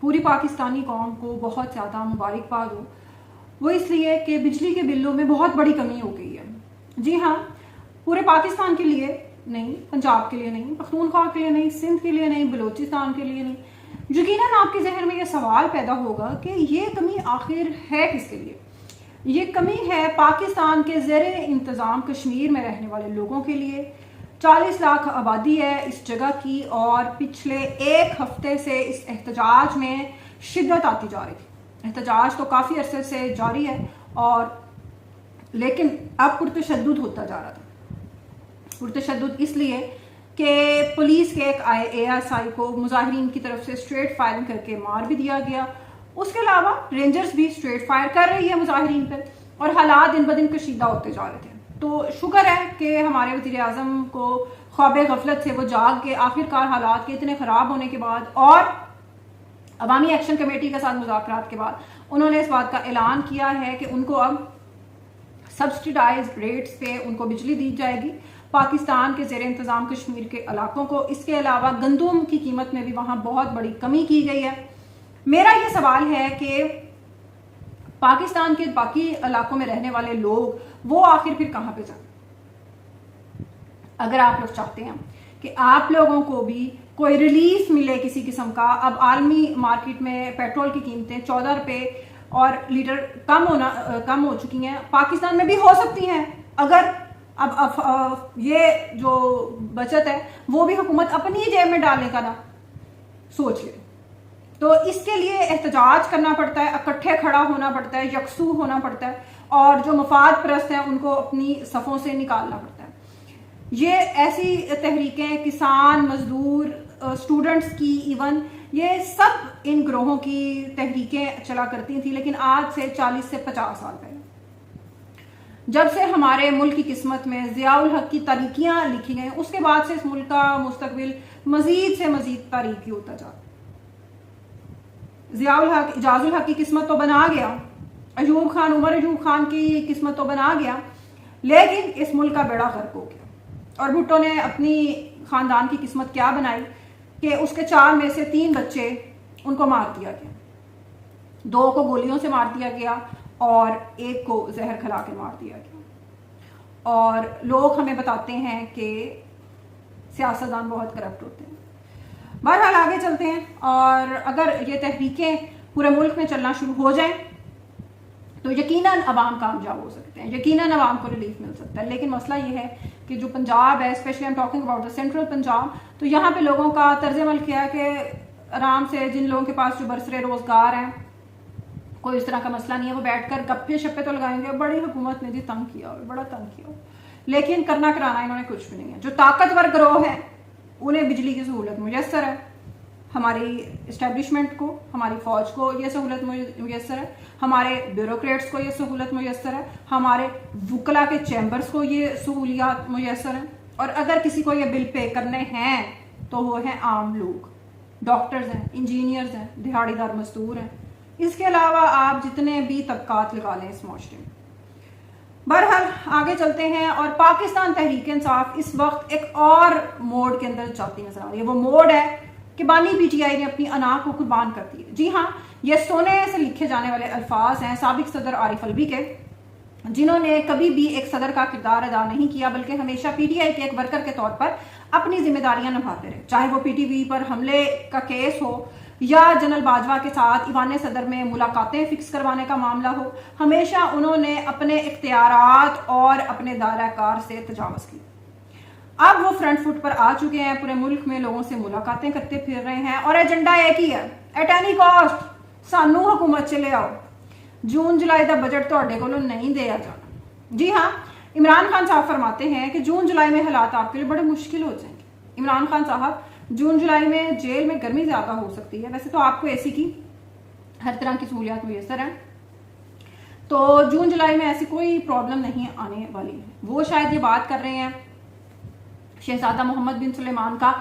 पूरी पाकिस्तानी कौम को बहुत ज़्यादा मुबारकबाद हो। वो इसलिए कि बिजली के बिलों में बहुत बड़ी कमी हो गई है। जी हाँ, पूरे पाकिस्तान के लिए नहीं, पंजाब के लिए नहीं, पख्तूनख्वा के लिए नहीं, सिंध के लिए नहीं, बलूचिस्तान के लिए नहीं। यकीनन आपके जहन में ये सवाल पैदा होगा कि ये कमी आखिर है किसके लिए। ये कमी है पाकिस्तान के ज़ेरे इंतज़ाम कश्मीर में रहने वाले लोगों के लिए। 40 लाख आबादी है इस जगह की और पिछले एक हफ्ते से इस एहतजाज में शिद्दत आती जा रही थी। एहतजाज तो काफ़ी अरसे से जारी है और लेकिन अब पुरतशद्दुद होता जा रहा था। पुरतशद्दुद इसलिए कि पुलिस के एक ASI को मुजाहिरीन की तरफ से स्ट्रेट फायरिंग करके मार भी दिया गया। उसके अलावा रेंजर्स भी स्ट्रेट फायर कर रही है मुजाहिरीन पर और हालात दिन ब दिन कशीदा होते जा रहे थे। तो शुक्र है कि हमारे वज़ीर आज़म को ख्वाब गफलत से वो जाग के आखिरकार हालात के इतने ख़राब होने के बाद और अवामी एक्शन कमेटी के साथ मुज़ाकरात के बाद उन्होंने इस बात का ऐलान किया है कि उनको अब सब्सिडाइज रेट्स पे उनको बिजली दी जाएगी पाकिस्तान के ज़ेरे इंतज़ाम कश्मीर के इलाकों को। इसके अलावा गंदम की कीमत में भी वहाँ बहुत बड़ी कमी की गई है। मेरा ये सवाल है कि पाकिस्तान के बाकी इलाकों में रहने वाले लोग वो आखिर फिर कहाँ पे जाए। अगर आप लोग चाहते हैं कि आप लोगों को भी कोई रिलीफ मिले किसी किस्म का, अब आलमी मार्केट में पेट्रोल की कीमतें 14 रुपये और लीटर कम हो चुकी हैं, पाकिस्तान में भी हो सकती हैं अगर अब ये जो बचत है वो भी हुकूमत अपनी जेब में डालने का ना सोच ले। तो इसके लिए एहतजाज करना पड़ता है, इकट्ठे खड़ा होना पड़ता है, यकसू होना पड़ता है और जो मफाद परस्त हैं उनको अपनी सफ़ों से निकालना पड़ता है। ये ऐसी तहरीकें किसान, मजदूर, स्टूडेंट्स की इवन ये सब इन ग्रोहों की तहरीकें चला करती थी, लेकिन आज से 40 से 50 साल पहले जब से हमारे मुल्क की किस्मत में ज़ियाउल हक की तारीकियां लिखी गई, उसके बाद से इस मुल्क का मुस्तकबिल मजीद से मजीद तारीकी होता जाता। ज़ियाउल हक, इजाजुल हक की किस्मत तो बना गया, अयूब खान, उमर अयूब खान की किस्मत तो बना गया, लेकिन इस मुल्क का बेड़ा गर्क हो गया। और भुट्टो ने अपनी खानदान की किस्मत क्या बनाई कि उसके 4 में से 3 बच्चे उनको मार दिया गया, 2 को गोलियों से मार दिया गया और 1 को जहर खिला के मार दिया गया। और लोग हमें बताते हैं कि सियासतदान बहुत करप्ट होते हैं। बहरहाल आगे चलते हैं और अगर ये तहरीकें पूरे मुल्क में चलना शुरू हो जाएं तो यकीनन अवाम कामयाब हो सकते हैं, यकीनन अवाम को रिलीफ मिल सकता है। लेकिन मसला ये है कि जो पंजाब है, specially I am talking about the central Punjab, तो यहाँ पे लोगों का तर्ज अमल किया है कि आराम से जिन लोगों के पास जो बरसरे रोजगार हैं, कोई इस तरह का मसला नहीं है, वो बैठकर गप्पे शप्पे तो लगाएंगे। बड़ी हुकूमत ने जी तंग किया हो, बड़ा तंग किया हो, लेकिन करना कराना इन्होंने कुछ भी नहीं है। जो ताकतवर गिरोह है उन्हें बिजली की सहूलत मुयस्सर है, हमारी इस्टेब्लिशमेंट को, हमारी फौज को ये सहूलत मुयस्सर है, हमारे ब्यूरोक्रेट्स को ये सहूलत मुयस्सर है, हमारे वुकला के चैम्बर्स को ये सहूलियात मुयस्सर हैं। और अगर किसी को ये बिल पे करने हैं तो वो हैं आम लोग, डॉक्टर्स हैं, इंजीनियर्स हैं, दिहाड़ीदार मजदूर हैं। इसके अलावा आप जितने भी तबकात लगा लें इस माशरे में। बहरहाल आगे चलते हैं और पाकिस्तान तहरीक इंसाफ इस वक्त एक और मोड के अंदर चलती नजर आ रही है। वो मोड है कि बानी PTI ने अपनी अना को कुर्बान कर दी है। जी हाँ, ये सोने से लिखे जाने वाले अल्फाज हैं साबिक सदर आरिफ अलवी के, जिन्होंने कभी भी एक सदर का किरदार अदा नहीं किया, बल्कि हमेशा PTI के एक वर्कर के तौर पर अपनी जिम्मेदारियां निभाते रहे। चाहे वो PTV पर हमले का केस हो या जनरल बाजवा के साथ ईवान सदर में मुलाकातें फिक्स करवाने का मामला हो, हमेशा उन्होंने अपने इख्तियारात और अपने दायरा कार से तजावुज़ किया। अब वो फ्रंट फुट पर आ चुके हैं, पूरे मुल्क में लोगों से मुलाकातें करते फिर रहे हैं और एजेंडा एक ही है, एट एनी कॉस्ट सानू हुकूमत च ले आओ, जून जुलाई का बजट तुहाडे कोलों नहीं दिया जाना। जी हाँ, इमरान खान साहब फरमाते हैं कि जून जुलाई में हालात आपके लिए बड़े मुश्किल हो जाएंगे। इमरान खान साहब, जून जुलाई में जेल में गर्मी ज्यादा हो सकती है, वैसे तो आपको AC की हर तरह की सहूलियात मुयसर है, तो जून जुलाई में ऐसी कोई प्रॉब्लम नहीं आने वाली है। वो शायद ये बात कर रहे हैं शहजादा मोहम्मद बिन सुलेमान का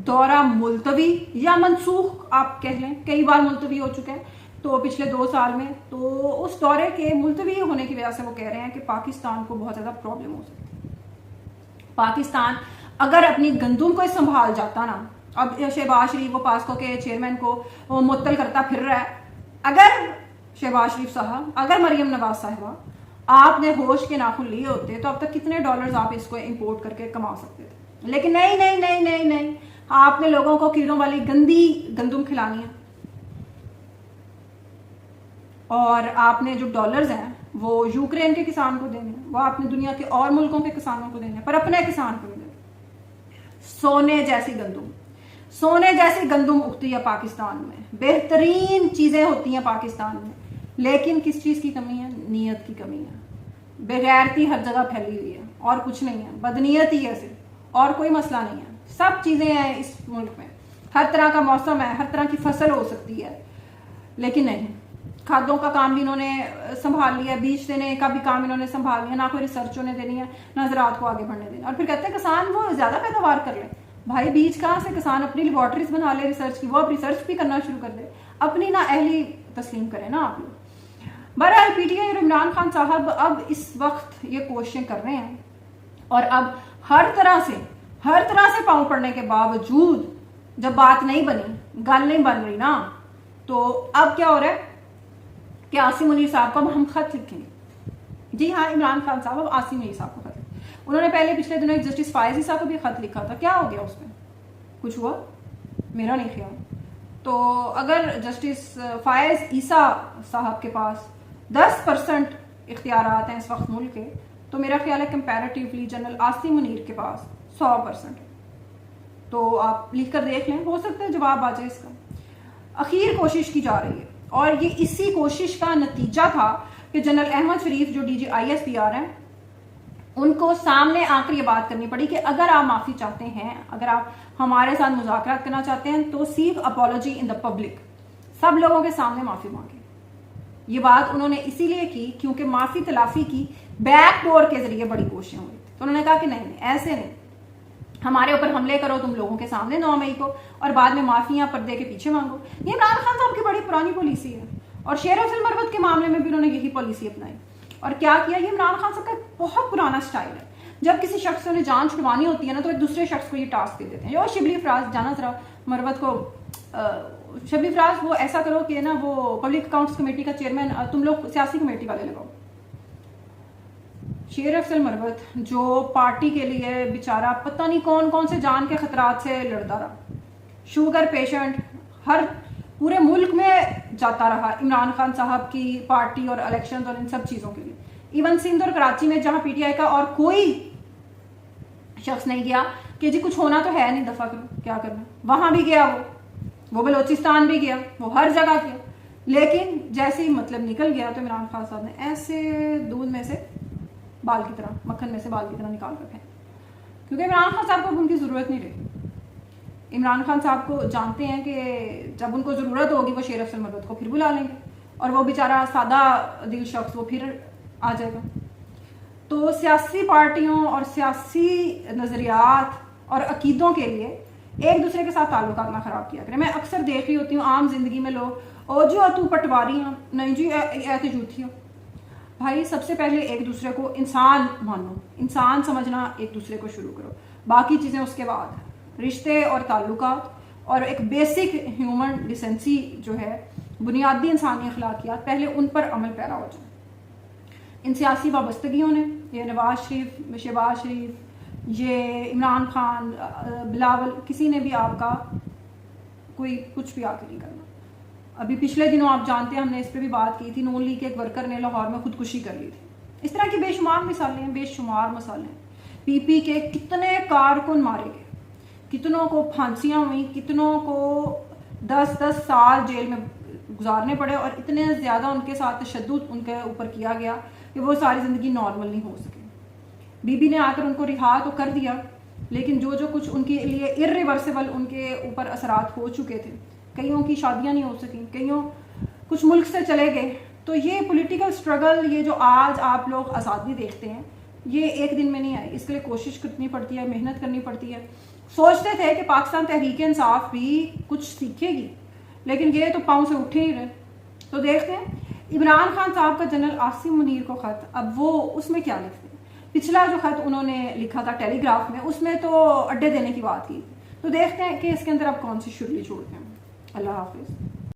दौरा मुलतवी या मनसूख आप कह लें, कई बार मुलतवी हो चुके हैं तो पिछले 2 साल में, तो उस दौरे के मुलतवी होने की वजह से वो कह रहे हैं कि पाकिस्तान को बहुत ज्यादा प्रॉब्लम हो सकती है। पाकिस्तान अगर अपनी गंदुम को संभाल जाता ना अब शहबाज शरीफ वो पास्को के चेयरमैन को वो मुअत्तल करता फिर रहा है। अगर शहबाज शरीफ साहब, अगर मरियम नवाज साहिबा आपने होश के नाखून लिए होते तो अब तक कितने डॉलर्स आप इसको इंपोर्ट करके कमा सकते थे। लेकिन नहीं नहीं नहीं नहीं नहीं, आपने लोगों को कीड़ों वाली गंदी गंदुम खिलानी है, और आपने जो डॉलर्स हैं वो यूक्रेन के किसान को देने, वो आपने दुनिया के और मुल्कों के किसानों को देने, पर अपने किसान को नहीं देने। सोने जैसी गंदुम, सोने जैसी गंदुम उगती है पाकिस्तान में, बेहतरीन चीजें होती हैं पाकिस्तान में, लेकिन किस चीज की कमी है? नीयत की कमी है। बेगैरती हर जगह फैली हुई है और कुछ नहीं है, बदनीयत ही है सिर्फ, और कोई मसला नहीं है। सब चीजें हैं इस मुल्क में, हर तरह का मौसम है, हर तरह की फसल हो सकती है, लेकिन नहीं, खादों का काम भी इन्होंने संभाल लिया, बीज देने का भी काम इन्होंने संभाल लिया, ना कोई रिसर्च होने देनी है, ना ज़राअत को आगे बढ़ने देनी। और फिर कहते हैं किसान वो ज्यादा पैदावार कर ले। भाई बीज कहाँ से? किसान अपनी लेबॉर्टरीज बना ले रिसर्च की, वो अब रिसर्च भी करना शुरू कर दे, अपनी ना अहली तस्लीम करें ना आप लोग। बहरहाल पीटीआई और इमरान खान साहब अब इस वक्त ये कोशिशें कर रहे हैं, और अब हर तरह से पाँव पड़ने के बावजूद जब बात नहीं बनी, गल नहीं बन रही ना, तो अब क्या हो रहा है कि आसिम मुनीर साहब को हम खत लिखेंगे। जी हाँ, इमरान खान साहब अब आसिम मुनीर साहब को खत लिखेंगे। उन्होंने पहले पिछले दिनों एक जस्टिस फायज ईसा को भी खत लिखा था, क्या हो गया उसमें? कुछ हुआ? मेरा नहीं ख्याल। तो अगर जस्टिस फायज ईसा साहब के पास 10% इख्तियारात हैं इस वक्त मुल्क के, तो मेरा ख्याल है कंपैरेटिवली जनरल आसिम मुनीर के पास 100% है। तो आप लिख कर देख लें, हो सकता है जवाब आ जाए इसका। आखिर कोशिश की जा रही है, और ये इसी कोशिश का नतीजा था कि जनरल अहमद शरीफ जो डीजी ISPR हैं, उनको सामने आकर ये बात करनी पड़ी कि अगर आप माफी चाहते हैं, अगर आप हमारे साथ मुज़ाकरात करना चाहते हैं, तो seek apology in the public, सब लोगों के सामने माफी मांगे। ये बात उन्होंने इसीलिए की क्योंकि माफी तलाफी की बैक डोर के जरिए बड़ी कोशिशें हुई थी। तो उन्होंने कहा कि नहीं, ऐसे नहीं, हमारे ऊपर हमले करो तुम लोगों के सामने 9 मई को, और बाद में माफियां पर्दे के पीछे मांगो। ये इमरान खान साहब की बड़ी पुरानी पॉलिसी है, और शेर अफजल मरवत के मामले में भी उन्होंने यही पॉलिसी अपनाई। और क्या किया? ये इमरान खान साहब का बहुत पुराना स्टाइल है, जब किसी शख्स से उन्हें जान छुड़वानी होती है ना, तो एक दूसरे शख्स को ये टास्क दे देते हैं। यो शिबली फराज, जाना जरा मरवत को, शिबली फराज वो ऐसा करो कि ना वो पब्लिक अकाउंट्स कमेटी का चेयरमैन तुम लोग सियासी कमेटी वाले लगाओ। शेर अफजल मरवत जो पार्टी के लिए बेचारा पता नहीं कौन कौन से जान के खतरात से लड़ता रहा, शुगर पेशेंट, हर पूरे मुल्क में जाता रहा इमरान खान साहब की पार्टी और इलेक्शन और इन सब चीजों के लिए। इवन सिंध और कराची में जहां पीटीआई का और कोई शख्स नहीं गया कि जी कुछ होना तो है नहीं, दफा करो, क्या करना, वहां भी गया वो बलोचिस्तान भी गया, वो हर जगह गया। लेकिन जैसे ही मतलब निकल गया तो इमरान खान साहब ने ऐसे दूध में से बाल की तरह, मक्खन में से बाल की तरह निकाल कर फेंक, क्योंकि इमरान खान साहब को उनकी जरूरत नहीं रही। इमरान खान साहब को जानते हैं कि जब उनको जरूरत होगी वो शेर अफजल मरवत को फिर बुला लेंगे, और वो बेचारा सादा दिल शख्स वो फिर आ जाएगा। तो सियासी पार्टियों और सियासी नजरियात और अकीदों के लिए एक दूसरे के साथ ताल्लुकात ना खराब किया करें। मैं अक्सर देख रही होती हूँ आम जिंदगी में लोग, ओ जी और तू पटवारी हो, नहीं जी ऐसे झूठी हो। भाई सबसे पहले एक दूसरे को इंसान मानो, इंसान समझना एक दूसरे को शुरू करो, बाकी चीजें उसके बाद। रिश्ते और ताल्लुकात और एक बेसिक ह्यूमन डिसेंसी जो है, बुनियादी इंसानी अखलाकियात, पहले उन पर अमल पैरा हो जाए। इन सियासी वाबस्तगियों ने, ये नवाज शरीफ, शहबाज शरीफ, ये इमरान खान, बिलावल, किसी ने भी आपका कोई कुछ भी आके नहीं करना। अभी पिछले दिनों आप जानते हैं हमने इस पर भी बात की थी, नून लीग के एक वर्कर ने लाहौर में खुदकुशी कर ली थी। इस तरह की बेशुमार मिसालें हैं, बेशुमार मसाले। पीपी के कितने कारकुन मारे गए, कितनों को फांसियां हुई, कितनों को 10-10 साल जेल में गुजारने पड़े, और इतने ज्यादा उनके साथ तशद्दुद उनके ऊपर किया गया कि वो सारी जिंदगी नॉर्मल नहीं हो सके। बीबी ने आकर उनको रिहा तो कर दिया, लेकिन जो जो कुछ उनके लिए इर्रिवर्सिबल उनके ऊपर असरात हो चुके थे, कईयों की शादियां नहीं हो सकी, कईयों कुछ मुल्क से चले गए। तो ये पॉलिटिकल स्ट्रगल, ये जो आज आप लोग आज़ादी देखते हैं, ये एक दिन में नहीं आई, इसके लिए कोशिश करनी पड़ती है, मेहनत करनी पड़ती है। सोचते थे कि पाकिस्तान तहरीक इंसाफ भी कुछ सीखेगी, लेकिन ये तो पाँव से उठ ही नहीं रहे। तो देखते हैं इमरान खान साहब का जनरल आसिम मुनीर को खत, अब वो उसमें क्या लिखते हैं। पिछला जो खत उन्होंने लिखा था टेलीग्राफ में, उसमें तो अड्डे देने की बात की, तो देखते हैं कि इसके अंदर आप कौन सी शुरली छोड़ते हैं। अल्लाह हाफिज़।